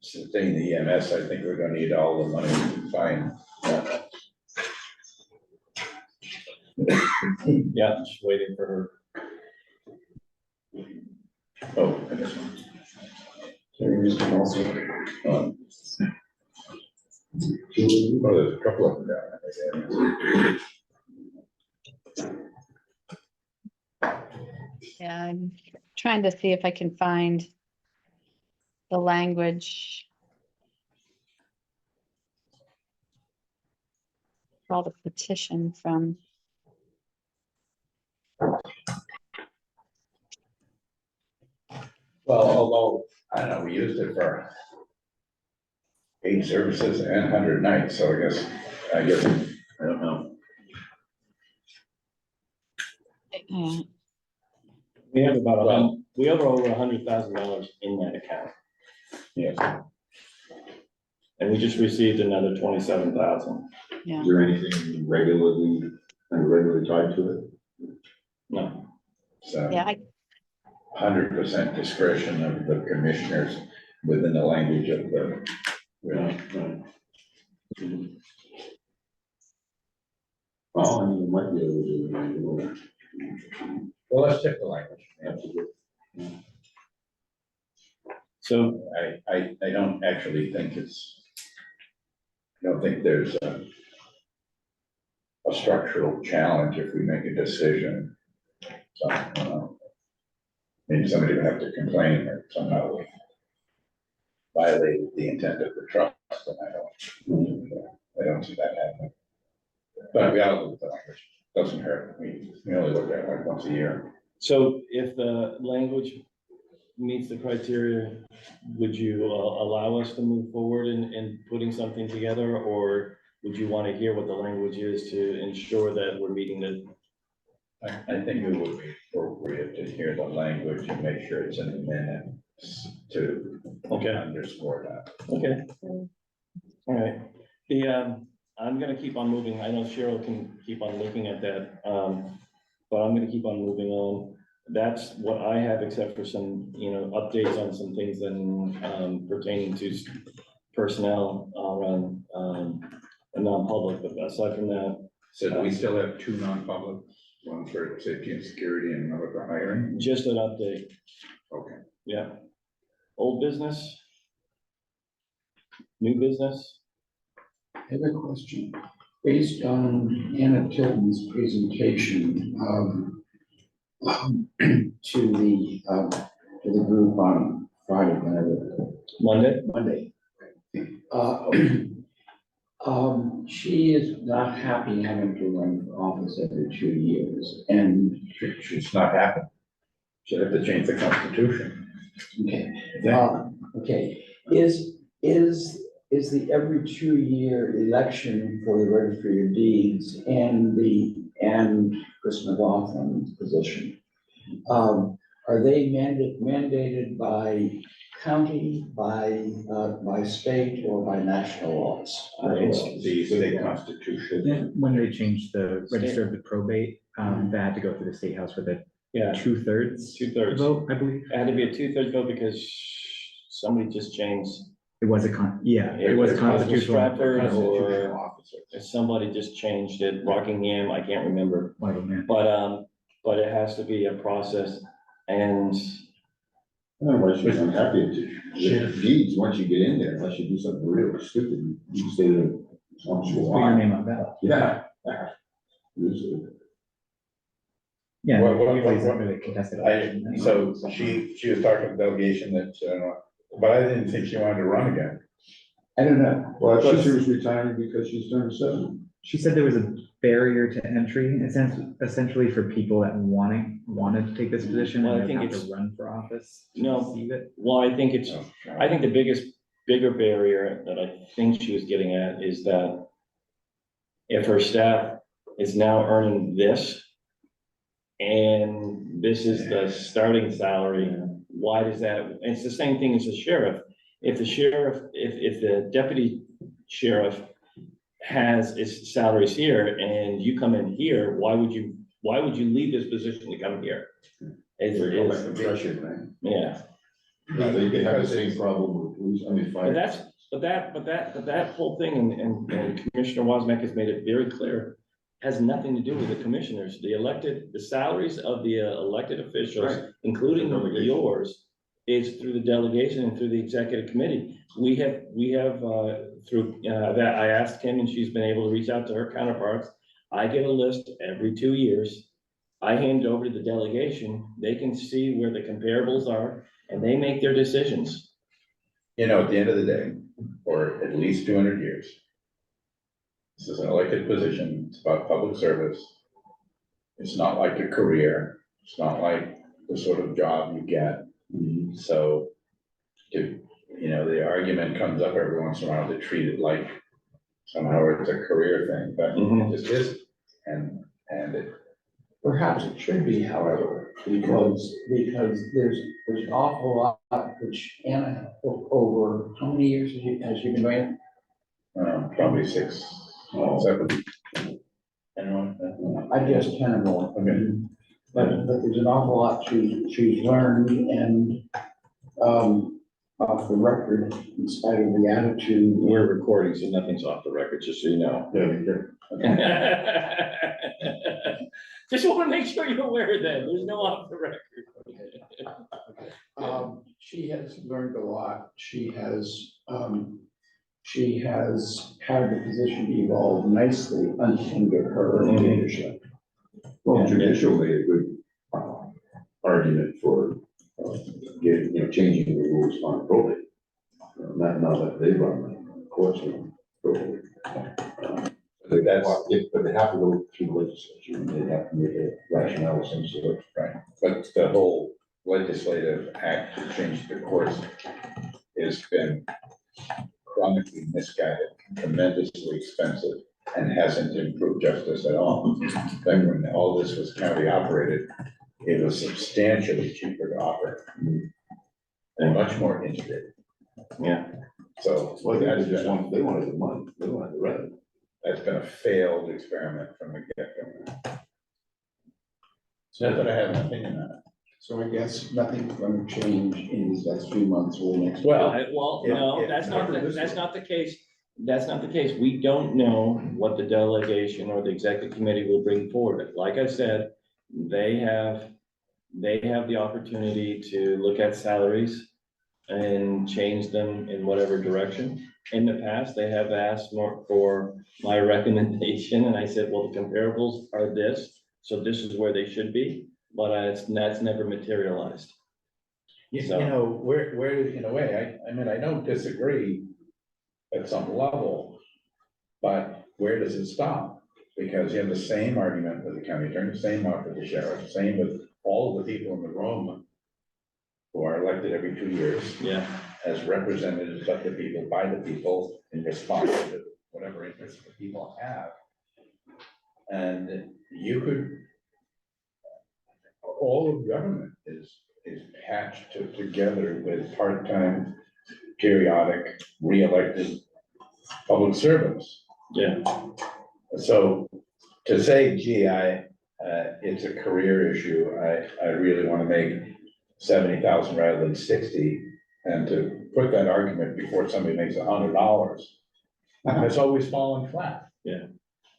sustain the EMS, I think we're gonna need all the money we can find. yeah, just waiting for her. Oh, I guess. Well, there's a couple of them down there. yeah, I'm trying to see if I can find the language. Called a petition from. Well, although, I don't know, we used it for 8 services and 100 nights, so I guess, I don't know. We have we have over $100,000 in that account, Yes. and we just received another 27,000. Is there anything regularly tied to it? No, So Yeah, 100% discretion of the commissioners within the language of the, Right. Well, I mean, you might be able to do it. well, let's check the language. so I don't actually think I don't think there's a structural challenge if we make a decision. So, maybe somebody would have to complain or somehow we violated the intent of the trust, and I don't see that happening. But we ought to look at the language, doesn't hurt, we only look at it like once a year. So if the language meets the criteria, would you allow us to move forward in putting something together? Or would you want to hear what the language is to ensure that we're meeting the? I think it would be appropriate to hear the language and make sure it's in the minutes to Okay. underscore that. Okay. All right. I'm gonna keep on moving. I know Cheryl can keep on looking at that, but I'm gonna keep on moving on. That's what I have, except for some, updates on some things and, pertaining to personnel around, a non-public, but aside from that, So do we still have two non-public, one for safety and security and another for hiring? just an update, Okay. yeah. Old business? New business? I have a question. Based on Anna Tilton's presentation, to the group on Friday, whenever, Monday? Monday. She is not happy having to run for office every 2 years, and, It's not happening. Should have to change the constitution. okay, is the every 2 year election for the registry of deeds and Chris McLaughlin's position, are they mandated by county, by state, or by national laws? It's The state constitution. Then when they changed the register of the probate, they had to go through the state house with a Yeah, 2/3 2/3. vote, I believe. It had to be a 2/3 vote because somebody just changed. It was it was a constitutional. Stratford Constitutional or officers. somebody just changed it, Rockingham, I can't remember. One of them, yeah. But it has to be a process and Otherwise, she's unhappy to deeds, once you get in there, unless you do something real stupid, you stay there as long as you Put your want. name on that. Yeah. Usually. Yeah, What- usually it's not really contested election. So she was talking to the delegation that, but I didn't think she wanted to run again. I don't know. Well, I thought she was retiring because she's turned 70. She said there was a barrier to entry, essentially for people that wanted to take this position Well, I and they think have it's- to run for office to No. receive it. well, I think the bigger barrier that I think she was getting at is that if her staff is now earning this and this is the starting salary, why does that, it's the same thing as the sheriff. If the deputy sheriff has its salaries here and you come in here, why would you leave this position to come here? It's like the pressure thing. Yeah. They have the same problem with police, I mean, fire. But that whole thing, and Commissioner Wozniak has made it very clear, has nothing to do with the commissioners. The salaries of the elected officials, Right. including Delegation. yours, is through the delegation and through the executive committee. We have through that, I asked Kim and she's been able to reach out to her counterparts. I get a list every 2 years. I hand it over to the delegation. They can see where the comparables are and they make their decisions. At the end of the day, for at least 200 years, this is an elected position, it's about public service. It's not like a career, it's not like the sort of job you get. So, the argument comes up every once in a while to treat it like somehow it's a career thing, but it just isn't. And it, Perhaps it should be, however, because there's an awful lot which Anna, over how many years has she been doing it? probably 6, 7. I guess 10 or more. Okay. But there's an awful lot she's learned, and off the record, in spite of the attitude. We're recording, so nothing's off the record, just so you know. Just want to make sure you're aware of that. There's no off the record. She has learned a lot. She has had the position evolve nicely under her leadership. Well, judicial made a good argument for changing the rules on probate. Not that they run the courts on probate. But they have to go through the legislature and they have to make a rationale of some sort. Right, but the whole legislative act to change the course has been chronically misguided, tremendously expensive, and hasn't improved justice at all. Then when all this was county operated, it was substantially cheaper to operate and much more integrated. Yeah. So Well, they that's just been, want, they wanted the money, they wanted the revenue. that's been a failed experiment from the get-go. So that's what I have an opinion on it. So I guess nothing's gonna change in these next few months or next. Well, Well, Yeah, no, yeah, that's not, not that's not the case. That's not the case. We don't know what the delegation or the executive committee will bring forward. Like I said, they have the opportunity to look at salaries and change them in whatever direction. In the past, they have asked more for my recommendation, and I said, well, the comparables are this, so this is where they should be, but that's never materialized. you So- know, where, in a way, I mean, I don't disagree at some level, but where does it stop? Because you have the same argument with the county attorney, same one with the sheriff, same with all of the people in the room who are elected every 2 years Yeah, as representatives of the people, by the people, in response to whatever interests the people have. And you could, all of government is patched together with part-time, periodic, re-elected public servants. yeah, So to say, gee, it's a career issue, I really want to make 70,000 rather than 60, and to put that argument before somebody makes $100, it's always fallen flat. Yeah.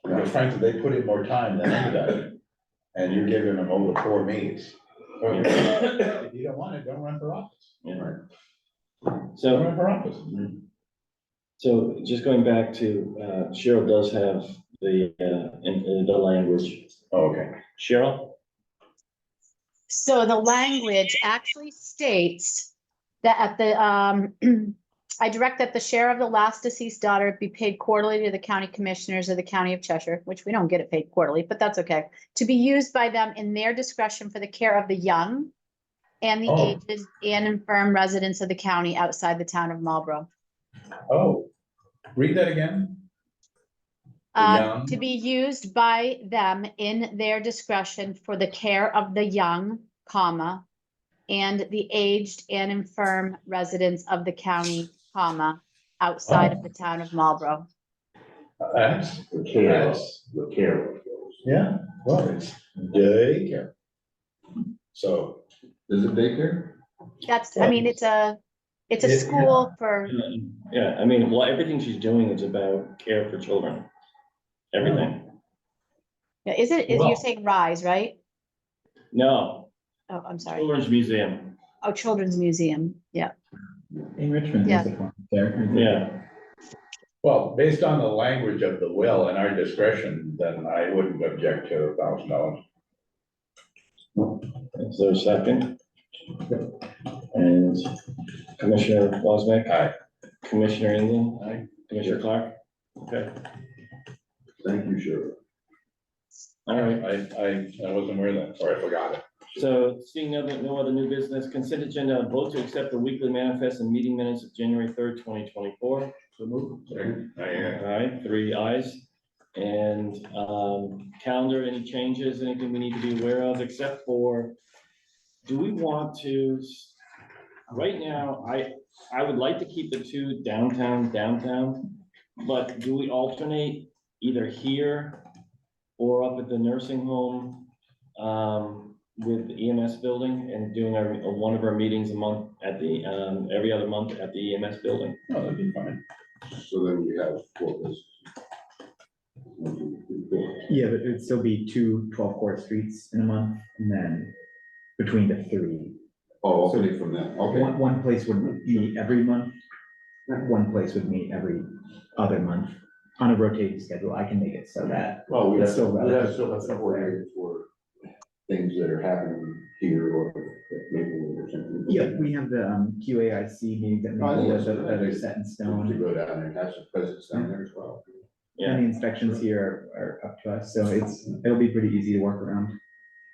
Because frankly, they put in more time than anybody, and you're giving them over 4 meetings. So, if you don't want it, don't run for office. yeah. Don't So, run for office. so just going back to, Cheryl does have the language. Oh, okay. Cheryl? So the language actually states that at the, I direct that the share of the last deceased daughter be paid quarterly to the county commissioners of the county of Cheshire, which we don't get it paid quarterly, but that's okay. To be used by them in their discretion for the care of the young and the Oh. aged and infirm residents of the county outside the town of Marlborough. Oh, read that again. The young. To be used by them in their discretion for the care of the young, comma, and the aged and infirm residents of the county, comma, outside of the town of Marlborough. That's, The care, Yes. the care. yeah, well, it's daycare. So, Is it daycare? That's, I mean, it's a Yeah. school for, Yeah, I mean, well, everything she's doing is about care for children. Everything. yeah, is it, Well- you're saying RISE, right? No, Oh, I'm sorry. Children's Museum. Oh, Children's Museum, yeah. In Richmond, Yeah. there's a farm there. Yeah, well, based on the language of the will and our discretion, then I wouldn't object to $1,000. is there a second? And Commissioner Wozniak? Aye. Commissioner England? Aye. Commissioner Clark? Okay, Thank you, Cheryl. all right. I wasn't aware of that, or I forgot it. So seeing no other new business, consent agenda, vote to accept the weekly manifest and meeting minutes of January 3rd, 2024. So move. All right, 3 ayes. And calendar, any changes, anything we need to be aware of, except for, do we want to, right now, I would like to keep the 2 downtown, but do we alternate either here or up at the nursing home with the EMS building and doing one of our meetings a month at the, every other month at the EMS building? No, that'd be fine. So then we have 4 business. 1, 2, 3, 4. Yeah, but it'd still be 2 12-quart streets in a month, and then between the 3. Oh, okay, from that, okay. One place would meet every month, one place would meet every other month on a rotating schedule. I can make it so that, Well, we have, It's still we have relative. still have to coordinate for things that are happening here or at Maplewood or something. yeah, we have the QAIC meetings that Oh, I think Maplewood that's- that are set in To stone. go down there and have some presence down there as well. Yeah, And the inspections here are up to us, so it'll be pretty easy to work around.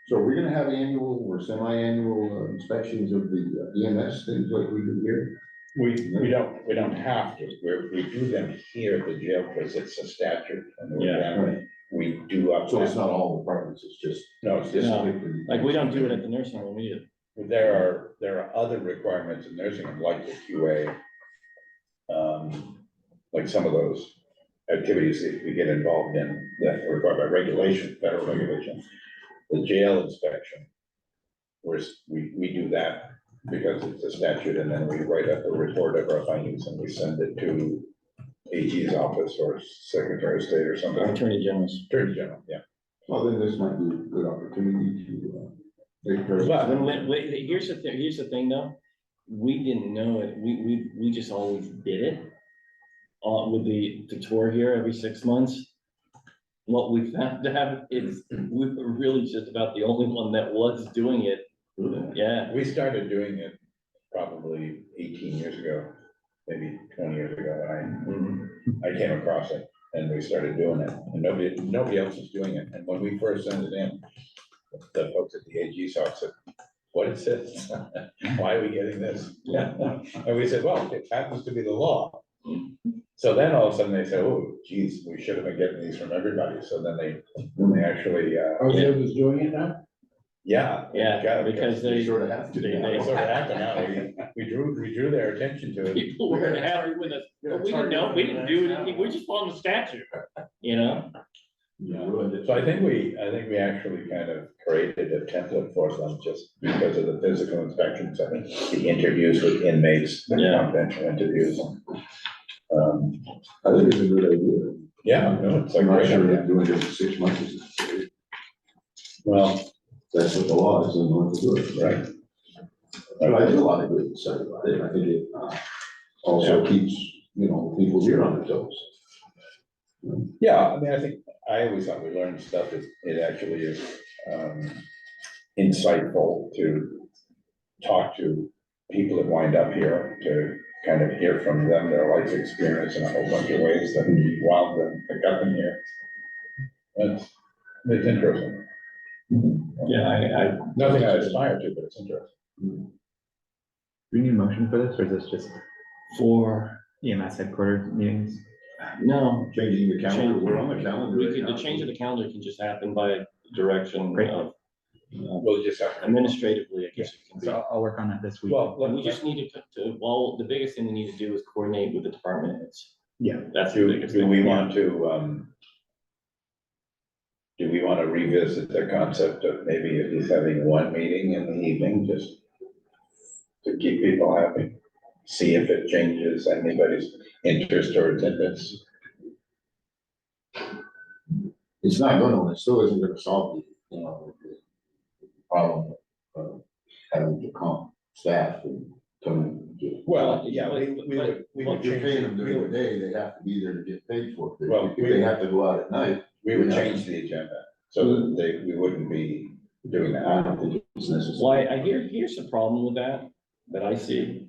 So we're gonna have annual or semi-annual inspections of the EMS, things like we do here. We don't have to, we do them here at the jail because it's a statute. And Yeah. we do up. So it's not all departments, it's just. No, it's just, No. Like, we don't do it at the nursing home either. there are other requirements in nursing, home, like the QA. like some of those activities that we get involved in that are required by regulation, federal regulation, the jail inspection. Whereas we do that because it's a statute, and then we write up a report of our findings and we send it to AG's office or Secretary of State or something. Attorney General's. Attorney General, yeah. Well, then this might be a good opportunity to, take care of But- Here's the thing though, we didn't know it, we just always did it. With the tour here every 6 months. What we found out is we were really just about the only one that was doing it, yeah. We started doing it probably 18 years ago, maybe 20 years ago, when I came across it and we started doing it, and nobody else was doing it. And when we first sent it in, the folks at the AG's office said, what is this? Why are we getting this? And we said, well, it happens to be the law. So then all of a sudden they said, oh, geez, we should have been getting these from everybody. So then they actually, Are the others doing it now? yeah. Yeah, because they sort of have to. they- They sort of have to now. We drew their attention to it. people weren't happy with us, but we didn't know, we didn't do anything, we're just following the statute, you know? So I think we actually kind of created a template for them just because of the physical inspections, I think, the interviews with inmates, the Yeah. confidential interviews. I think it's a good idea. Yeah, no, it's like, I'm not great sure idea. that doing it for 6 months is necessary. Well, That's what the law is, and want to do it. right. But I did a lot of good stuff about it. I think it also keeps, people here on their toes. Yeah, I mean, I always thought we learned stuff, it actually is insightful to talk to people that wind up here, to kind of hear from them, their life experience in a whole bunch of ways that wound them, that got them here. It's interesting. Yeah, Nothing I aspire to, but it's interesting. Do we need a motion for this, or is this just for, EMS headquarters meetings? no, Changing the calendar, we're on the calendar. we right could, the now. change of the calendar can just happen by direction Great. of, We'll just have to. administratively, I guess it can be. So I'll work on that this week. Well, And we just need well, the biggest thing we need to do is coordinate with the department heads. Yeah. That's the Do biggest thing. we want to, do we want to revisit the concept of maybe at least having one meeting in the evening, just to keep people happy? See if it changes anybody's interest or attendance. It's not gonna, it still isn't gonna solve the problem of having to comp staff and come to. Well, yeah, we would If you're change, paying them during the day, they have to be there to get paid for it. Well, If they have to go out at night, we would change the agenda, so that we wouldn't be doing I that. don't think it's necessary. Why, here's the problem with that I see,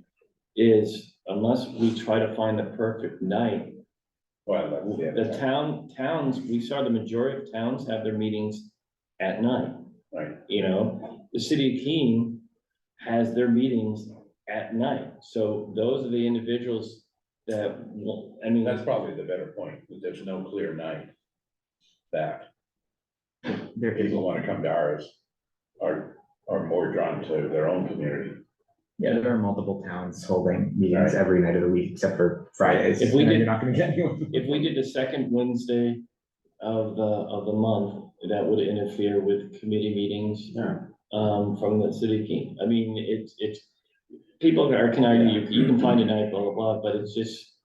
is unless we try to find the perfect night, Well, that's the towns, we saw the majority of towns have their meetings at night. Right. You know, the city of Keene has their meetings at night, so those are the individuals that, I mean. That's probably the better point, that there's no clear night that There is, people want to come to ours, are more drawn to their own community. yeah, there are multiple towns holding meetings Right. every night of the week, except for Fridays. If we and then did- You're not gonna get anyone. If we did the second Wednesday of the month, that would interfere with committee meetings, Yeah. from the city of Keene. I mean, it's, people can argue, you can find a night, blah, blah, blah, but it's just,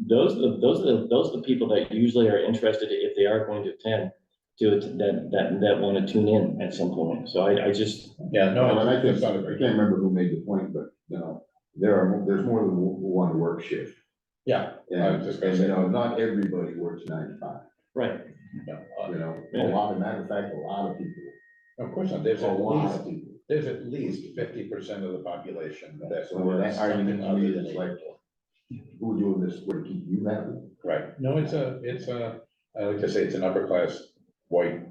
those are the people that usually are interested, if they are going to attend, that want to tune in at some point. So I just, Yeah, No, and I think, it's not a I great. can't remember who made the point, but, there's more than one work shift. Yeah, I was just gonna And, say. not everybody works 9 to 5, right, No, matter of fact, a lot of people, of course not, there's a at lot least, of people. there's at least 50% of the population that So when works that argument something to me other than is like, equal. who doing this, what to keep you happy? Right, no, it's a, I like to say it's an upper class white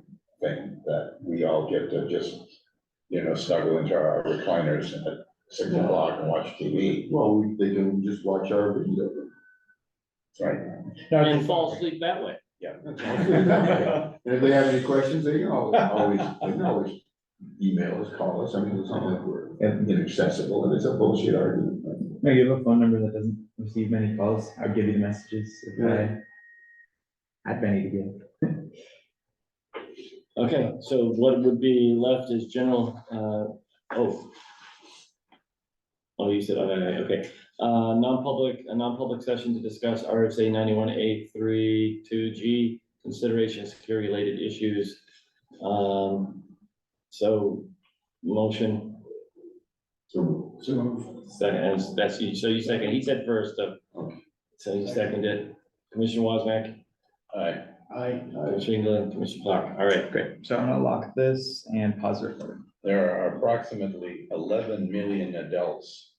thing that we all get to just, snuggle into our recliners at 6 o'clock and watch TV, Well, they can just watch our video. right? and fall asleep that way. And if they have any questions, they can always email us, call us, I mean, it's not like we're inaccessible, and it's a bullshit argument. No, you have a phone number that doesn't receive many calls. I'll give you the messages if I had any to give. Okay, so what would be left is general, oh, you said, okay, a non-public session to discuss RSA 91A32G, consideration of security related issues. So, motion, second, and that's you, so you second, he said first, so you seconded, Commissioner Wozniak, Commissioner England, Commissioner Clark, all right, great. So I'm gonna lock this and pause the recording. There are approximately 11 million adults